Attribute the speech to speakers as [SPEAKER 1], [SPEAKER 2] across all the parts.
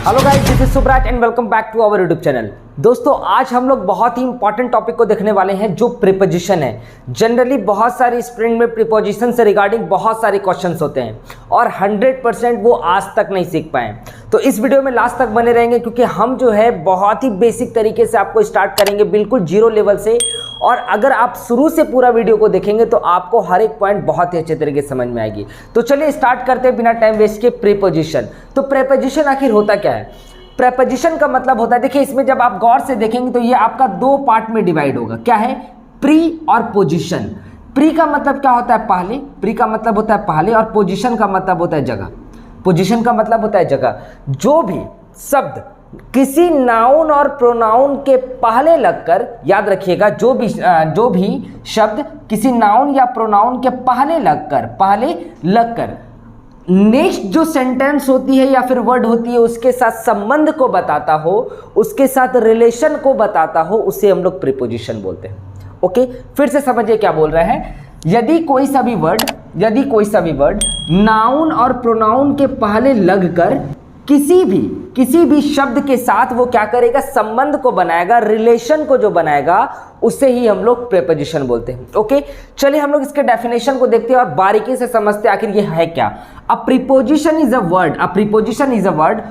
[SPEAKER 1] Hello guys, this is Subraj and welcome back to our YouTube channel. दोस्तों, आज हम लोग बहुत ही इंपॉर्टेंट टॉपिक को देखने वाले हैं जो प्रीपोजिशन है। जनरली बहुत सारी स्प्रिंट में प्रीपोजिशन से रिगार्डिंग बहुत सारे क्वेश्चंस होते हैं और 100% वो आज तक नहीं सीख पाए। तो इस वीडियो में लास्ट तक बने रहेंगे क्योंकि हम जो है बहुत ही बेसिक तरीके से आपको स्टार्ट करेंगे, बिल्कुल जीरो लेवल से। और अगर आप शुरू से पूरा वीडियो को देखेंगे तो आपको हर एक पॉइंट बहुत ही अच्छे तरीके से समझ में आएगी। तो चलिए स्टार्ट करते हैं बिना टाइम वेस्ट के प्रीपोजिशन। तो प्रीपोजिशन आखिर होता क्या है? प्रीपोजिशन का मतलब होता है, देखिए इसमें जब आप गौर से देखेंगे तो ये आपका दो पार्ट में डिवाइड होगा। क्या है? प्री और पोजीशन। प्री का मतलब क्या होता है? पहले। प्री का मतलब होता है पहले और पोजीशन का मतलब होता है जगह। पोजीशन का मतलब होता है जगह। जो भी शब्द किसी नाउन और प्रोनाउन के पहले लगकर, याद रखिएगा, जो भी शब्द किसी नाउन या प्रोनाउन के पहले लगकर नेक्स्ट जो सेंटेंस होती है या फिर वर्ड होती है उसके साथ संबंध को बताता हो, उसके साथ रिलेशन को बताता हो, उसे हम लोग प्रीपोजिशन बोलते हैं। ओके, फिर से समझिए क्या बोल रहे हैं। यदि कोई सा भी वर्ड नाउन और प्रोनाउन के पहले लगकर किसी भी शब्द के साथ वो क्या करेगा? संबंध को बनाएगा, रिलेशन को जो बनाएगा उसे ही हम लोग प्रीपोजिशन बोलते हैं। ओके, चलिए हम लोग इसके डेफिनेशन को देखते हैं और बारीकी से समझते हैं आखिर ये है क्या। अ प्रीपोजिशन इज अ वर्ड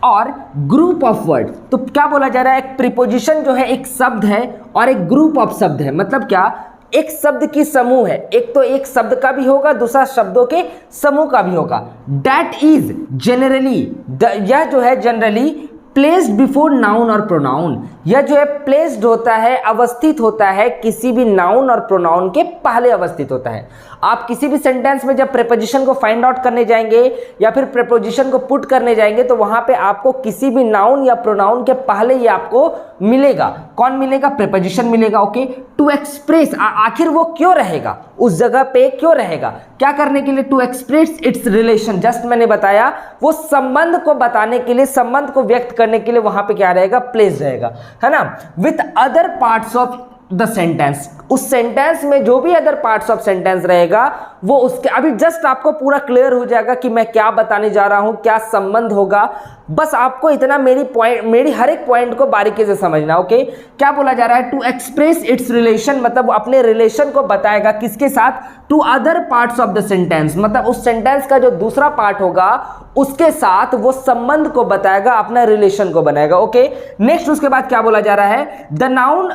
[SPEAKER 1] और ग्रुप ऑफ वर्ड। तो क्या बोला जा रहा है? एक प्रीपोजिशन जो है एक शब्द है और एक ग्रुप ऑफ शब्द है। मतलब क्या? एक शब्द की समूह है। एक तो एक शब्द का भी होगा, दूसरा शब्दों के समूह का भी होगा। दैट इज जनरली, यह जो है जनरली प्लेस्ड बिफोर नाउन और प्रोनाउन। यह जो है प्लेस्ड होता है, अवस्थित होता है, किसी भी नाउन और प्रोनाउन के पहले अवस्थित होता है। आप किसी भी सेंटेंस में जब प्रीपोजिशन को फाइंड आउट करने जाएंगे या फिर प्रीपोजिशन को पुट करने जाएंगे तो वहां पे आपको किसी भी नाउन या प्रोनाउन के पहले ही आपको मिलेगा। कौन मिलेगा? प्रीपोजिशन मिलेगा। ओके, टू एक्सप्रेस, आखिर वो क्यों रहेगा उस जगह पे? क्यों रहेगा? क्या करने के लिए? To express its relation. Just मैंने बताया, वो संबंध को बताने के लिए, संबंध को व्यक्त करने के लिए वहां पे क्या रहेगा? प्लेस रहेगा, है ना, with other parts of the sentence. उस सेंटेंस में जो भी अदर पार्ट्स ऑफ सेंटेंस रहेगा वो उसके, अभी जस्ट आपको पूरा क्लियर हो जाएगा कि मैं क्या बताने जा रहा हूं, क्या संबंध होगा। बस आपको इतना मेरी हर एक पॉइंट को बारीकी से समझना। ओके, क्या बोला जा रहा है? टू एक्सप्रेस इट्स रिलेशन, मतलब अपने रिलेशन को बताएगा किसके साथ? To other parts of the sentence, मतलब उस सेंटेंस का जो दूसरा पार्ट होगा उसके साथ वो संबंध को बताएगा, अपना रिलेशन को बनाएगा। ओके, नेक्स्ट उसके बाद क्या बोला जा रहा है? द नाउन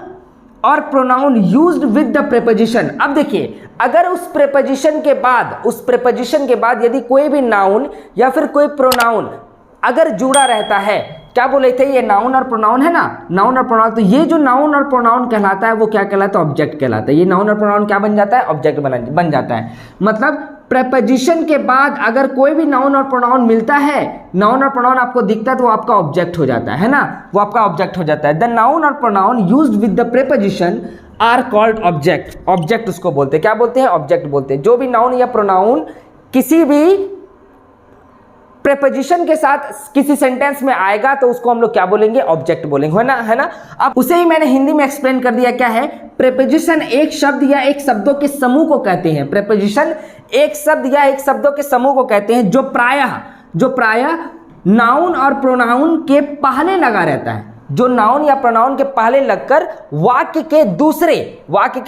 [SPEAKER 1] और pronoun used with the preposition. अब देखिए, अगर उस प्रीपोजिशन के बाद यदि कोई भी नाउन या फिर कोई प्रोनाउन अगर जुड़ा रहता है, क्या बोले थे? ये नाउन और प्रोनाउन है ना, नाउन और प्रोनाउन। तो ये जो नाउन और प्रोनाउन कहलाता है वो क्या कहलाता है? ऑब्जेक्ट कहलाता है। ये नाउन और प्रोनाउन क्या बन जाता है? ऑब्जेक्ट बन जाता है। मतलब प्रीपोजिशन के बाद अगर कोई भी नाउन और प्रोनाउन मिलता है, नाउन और प्रोनाउन आपको दिखता है तो वो आपका ऑब्जेक्ट हो जाता है ना, वो आपका ऑब्जेक्ट हो जाता है। द नाउन और pronoun used with the preposition are called object. Object उसको बोलते हैं। क्या बोलते हैं? ऑब्जेक्ट बोलते हैं। जो भी नाउन या प्रोनाउन किसी भी प्रीपोजिशन के साथ किसी सेंटेंस में आएगा तो उसको हम लोग क्या बोलेंगे? ऑब्जेक्ट बोलेंगे, है ना। अब उसे ही मैंने हिंदी में एक्सप्लेन कर दिया। क्या है? प्रीपोजिशन एक शब्द या एक शब्दों के समूह को कहते हैं। प्रीपोजिशन एक शब्द या एक शब्दों के समूह को कहते हैं जो प्रायः नाउन और प्रोनाउन के पहले लगा रहता है। जो नाउन या प्रोनाउन के पहले लगकर वाक्य के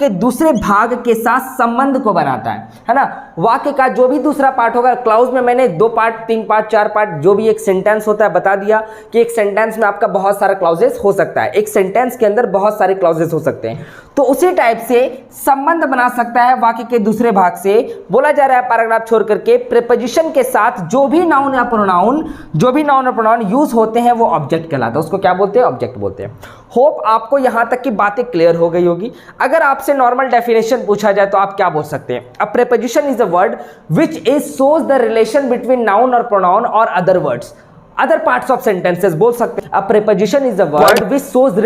[SPEAKER 1] दूसरे भाग के साथ संबंध को बनाता है ना। वाक्य का जो भी दूसरा पार्ट होगा, क्लाउज में मैंने 2 पार्ट, 3 पार्ट, 4 पार्ट, जो भी एक सेंटेंस होता है बता दिया कि एक सेंटेंस में आपका बहुत सारा क्लाउजेस हो सकता है। एक सेंटेंस के अंदर बहुत सारे क्लाउजेस हो सकते हैं। तो उसी टाइप से संबंध बना सकता है वाक्य के दूसरे भाग से। बोला जा रहा है पैराग्राफ छोड़ करके, प्रीपोजिशन के साथ जो भी नाउन और प्रोनाउन यूज होते हैं वो ऑब्जेक्ट कहलाता है। उसको क्या बोलते हैं? ऑब्जेक्ट बोलते हैं। होप आपको यहां तक की बातें क्लियर हो गई होगी। अगर आपसे नॉर्मल डेफिनेशन पूछा जाए तो आप क्या बोल सकते हैं? A preposition is a word which is shows the relation between noun और प्रोनाउन और other words, other parts of sentences बोल सकते हैं। A preposition is a word which shows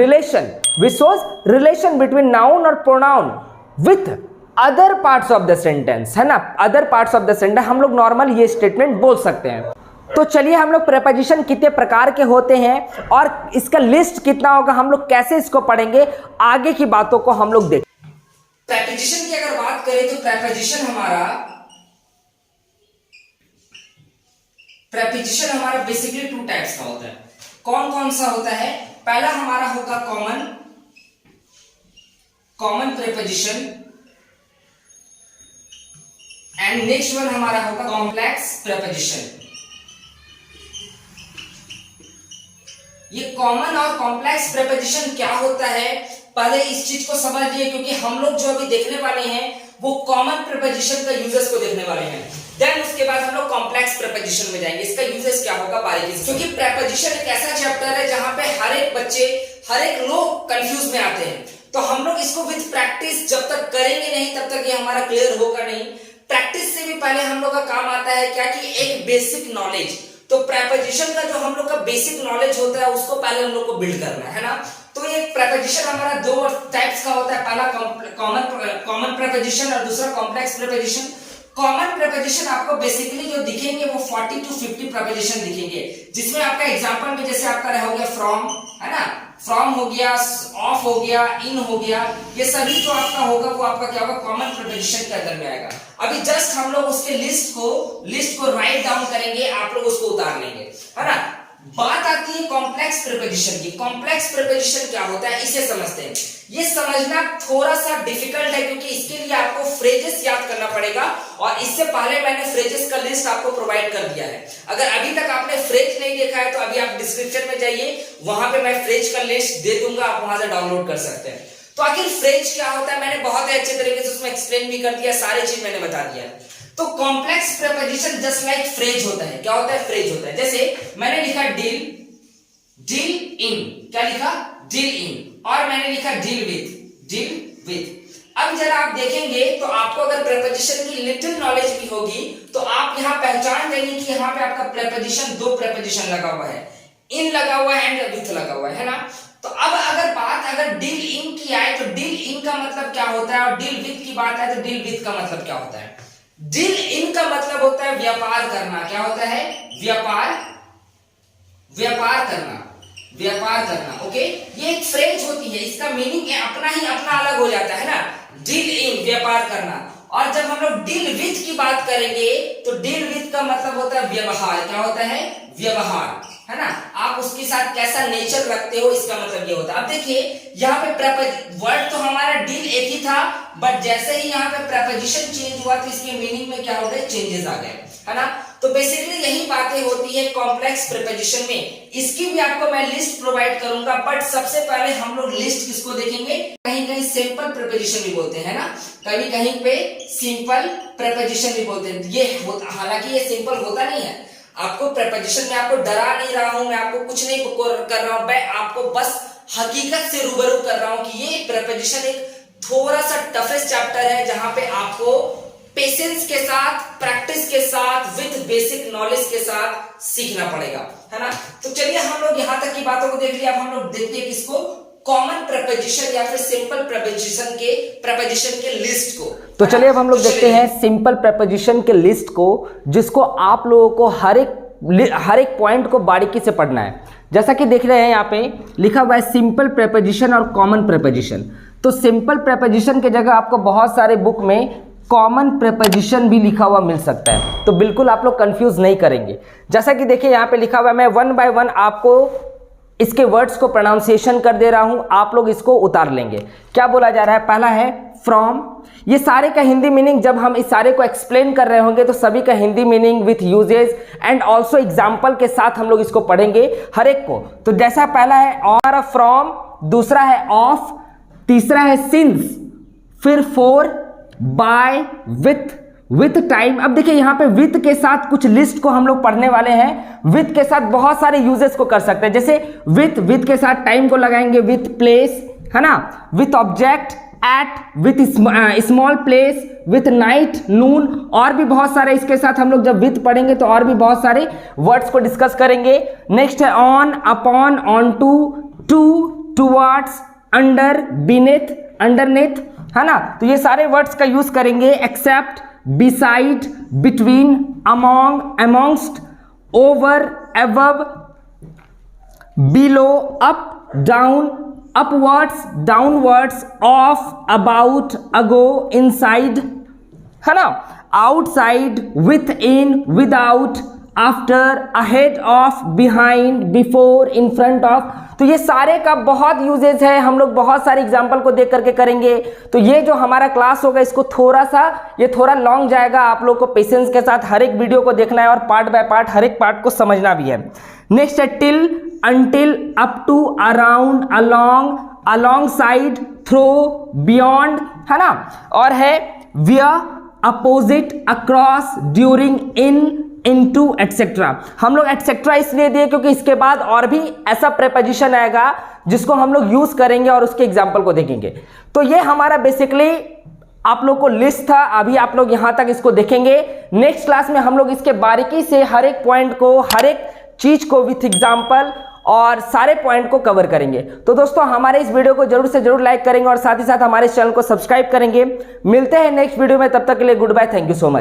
[SPEAKER 1] relation between noun और pronoun with other parts of the sentence, है ना। Other parts of the sentence हम लोग नॉर्मल ये स्टेटमेंट बोल सकते हैं। तो चलिए हम लोग प्रीपोजिशन कितने प्रकार के होते हैं और इसका लिस्ट कितना होगा, हम लोग कैसे इसको पढ़ेंगे, आगे की बातों को हम लोग देखें। प्रीपोजिशन की अगर बात करें तो प्रीपोजिशन हमारा प्रेपोजिशन हमारा बेसिकली टू टाइप्स का होता है। कौन कौन सा होता है? पहला हमारा होगा common preposition, and next one हमारा होगा कॉम्प्लेक्स प्रेपोजिशन। ये कॉमन और कॉम्प्लेक्स प्रेपोजिशन क्या होता है, पहले इस चीज को समझ लिए, क्योंकि हम लोग जो अभी देखने वाले हैं वो कॉमन प्रेपोजिशन का यूजेस को देखने वाले हैं। देन उसके बाद हम लोग कॉम्प्लेक्स प्रेपोजिशन में जाएंगे, इसका यूजेस क्या होगा बारीकी से, क्योंकि प्रेपोजिशन एक ऐसा चैप्टर है जहां पे हर एक बच्चे, हर एक लोग कंफ्यूज में आते हैं। तो हम लोग इसको विद प्रैक्टिस जब तक करेंगे नहीं तब तक ये हमारा क्लियर होगा नहीं। प्रैक्टिस से भी पहले हम लोग का काम आता है क्या कि एक बेसिक नॉलेज। तो प्रेपोजिशन का जो हम लोग का बेसिक नॉलेज होता है उसको पहले हम लोग को बिल्ड करना है ना। तो ये प्रेपोजिशन हमारा दो टाइप्स का होता है, पहला कॉमन प्रेपोजिशन और दूसरा कॉम्प्लेक्स प्रेपोजिशन। कॉमन प्रेपोजिशन आपको बेसिकली जो दिखेंगे वो 40 to 50 प्रेपोजिशन दिखेंगे, जिसमें आपका एग्जांपल में जैसे आपका रहा हो गया फ्रॉम, है ना, फ्रॉम हो गया, ऑफ हो गया, इन हो गया, ये सभी जो आपका होगा वो आपका क्या होगा, कॉमन प्रेपोजिशन के अंदर में आएगा। अभी जस्ट हम लोग उसके लिस्ट को राइट डाउन करेंगे, आप लोग उसको उतार लेंगे, है ना। बात आती है कॉम्प्लेक्स प्रेपोजिशन की। कॉम्प्लेक्स प्रेपोजिशन क्या होता है इसे समझते हैं। ये समझना थोड़ा सा डिफिकल्ट है क्योंकि इसके लिए आपको फ्रेजेस याद करना पड़ेगा, और इससे पहले मैंने फ्रेजेस का लिस्ट आपको प्रोवाइड कर दिया है। अगर अभी तक आपने फ्रेज नहीं देखा है तो अभी आप डिस्क्रिप्शन में जाइए, वहां पे मैं फ्रेज का लिस्ट दे दूंगा, आप वहां से डाउनलोड कर सकते हैं। तो आखिर फ्रेज क्या होता है मैंने बहुत ही अच्छे तरीके से उसमें एक्सप्लेन भी कर दिया, सारी चीज मैंने बता दिया। तो complex preposition just like phrase होता है। क्या होता है? फ्रेज होता है। जैसे मैंने लिखा डील इन, क्या लिखा? डील इन, और मैंने लिखा डील विथ। अब जरा आप देखेंगे तो आपको अगर प्रेपोजिशन की लिटिल नॉलेज भी होगी तो आप यहां पहचान जाएंगे कि यहां पे आपका प्रेपोजिशन, दो प्रेपोजिशन लगा हुआ है, इन लगा हुआ है एंड विथ लगा हुआ है ना। तो अब अगर डील इन की आए तो डील इन का मतलब क्या होता है, और डील विथ की बात है तो डील विथ का मतलब क्या होता है। डील इन का मतलब होता है व्यापार करना। क्या होता है? व्यापार करना। ओके, ये एक फ्रेज होती है, इसका मीनिंग अपना अलग हो जाता है ना। डील इन, व्यापार करना। और जब हम लोग डील विथ की बात करेंगे तो डील विथ का मतलब होता है व्यवहार। क्या होता है? व्यवहार, है ना। आप उसके साथ कैसा नेचर रखते हो, इसका मतलब ये होता है। अब देखिए यहाँ पे वर्ड तो हमारा डील एक ही था, बट जैसे ही यहाँ पे प्रेपोजिशन चेंज हुआ तो इसके मीनिंग में क्या हो गए, चेंजेस आ गए, है ना। तो बेसिकली यही बातें होती है कॉम्प्लेक्स प्रेपोजिशन में। इसकी भी आपको मैं लिस्ट प्रोवाइड करूंगा, बट सबसे पहले हम लोग लिस्ट किसको देखेंगे, कहीं कहीं सिंपल प्रेपोजिशन भी बोलते हैं ना, कभी कहीं पे सिंपल प्रेपोजिशन भी बोलते हैं। ये हालांकि ये सिंपल होता नहीं है। आपको प्रेपोजिशन में आपको डरा नहीं रहा हूं, मैं आपको कुछ नहीं कर रहा हूं, मैं आपको बस हकीकत से रूबरू कर रहा हूं कि ये प्रेपोजिशन एक थोड़ा सा टफेस्ट चैप्टर है, जहां पे आपको पेशेंस के साथ, प्रैक्टिस के साथ, विद बेसिक नॉलेज के साथ सीखना पड़ेगा, है ना। तो चलिए हम लोग यहां तक की बातों को देख लिया, अब हम लोग देखते हैं किसको, कॉमन प्रेपोजिशन या फिर सिंपल प्रेपोजिशन के लिस्ट को। तो चलिए अब हम लोग देखते हैं सिंपल प्रेपोजिशन के लिस्ट को, जिसको आप लोगों को हर एक पॉइंट को बारीकी से पढ़ना है। जैसा कि देख रहे हैं यहाँ पे लिखा हुआ है सिंपल प्रेपोजिशन और कॉमन प्रेपोजिशन। तो सिंपल प्रेपोजिशन की जगह आपको बहुत सारे बुक में कॉमन प्रेपोजिशन भी लिखा हुआ मिल सकता है, तो बिल्कुल आप लोग कंफ्यूज नहीं करेंगे। जैसा कि देखिए यहाँ पे लिखा हुआ है, मैं वन बाय वन आपको इसके वर्ड्स को प्रोनाउंसिएशन कर दे रहा हूं, आप लोग इसको उतार लेंगे। क्या बोला जा रहा है? पहला है फ्रॉम। ये सारे का हिंदी मीनिंग जब हम इस सारे को एक्सप्लेन कर रहे होंगे तो सभी का Hindi meaning with usages and also example के साथ हम लोग इसको पढ़ेंगे हर एक को। तो जैसा पहला है और, फ्रॉम, दूसरा है ऑफ, तीसरा है सिंस, फिर फॉर, बाय, विथ टाइम। अब देखिए यहाँ पे विथ के साथ कुछ लिस्ट को हम लोग पढ़ने वाले हैं। विथ के साथ बहुत सारे यूजेस को कर सकते हैं, जैसे विथ के साथ टाइम को लगाएंगे, विथ प्लेस, है ना, with object, at, with small place, with night, noon, और भी बहुत सारे इसके साथ हम लोग जब विथ पढ़ेंगे तो और भी बहुत सारे वर्ड्स को डिस्कस करेंगे। नेक्स्ट है on, upon, on to, towards, under, beneath, underneath, है ना। तो ये सारे वर्ड्स का यूज करेंगे। Except, beside, between, among, amongst, over, above, below, up, down, upwards, downwards, off, about, ago, inside, है ना, outside, within, without, after, ahead of, behind, before, in front of. तो ये सारे का बहुत यूजेज है, हम लोग बहुत सारे एग्जाम्पल को देख करके करेंगे। तो ये जो हमारा क्लास होगा इसको ये थोड़ा लॉन्ग जाएगा, आप लोग को पेशेंस के साथ हर एक वीडियो को देखना है और पार्ट बाय पार्ट हर एक पार्ट को समझना भी है। नेक्स्ट है till, until, up to, around, along, alongside, through, beyond, है ना। और है via, opposite, across, during, in, into, etcetera. हम लोग एटसेट्रा इसलिए दिए क्योंकि इसके बाद और भी ऐसा प्रेपोजिशन आएगा जिसको हम लोग यूज करेंगे और उसके एग्जाम्पल को देखेंगे। तो ये हमारा बेसिकली आप लोग को लिस्ट था, अभी आप लोग यहां तक इसको देखेंगे। नेक्स्ट क्लास में हम लोग इसके बारीकी से हर एक पॉइंट को, हर एक चीज को विथ एग्जाम्पल और सारे पॉइंट को कवर करेंगे। तो दोस्तों हमारे इस वीडियो को जरूर से जरूर लाइक करेंगे और साथ ही साथ हमारे इस चैनल को सब्सक्राइब करेंगे। मिलते हैं नेक्स्ट वीडियो में, तब तक के लिए goodbye, thank you so much.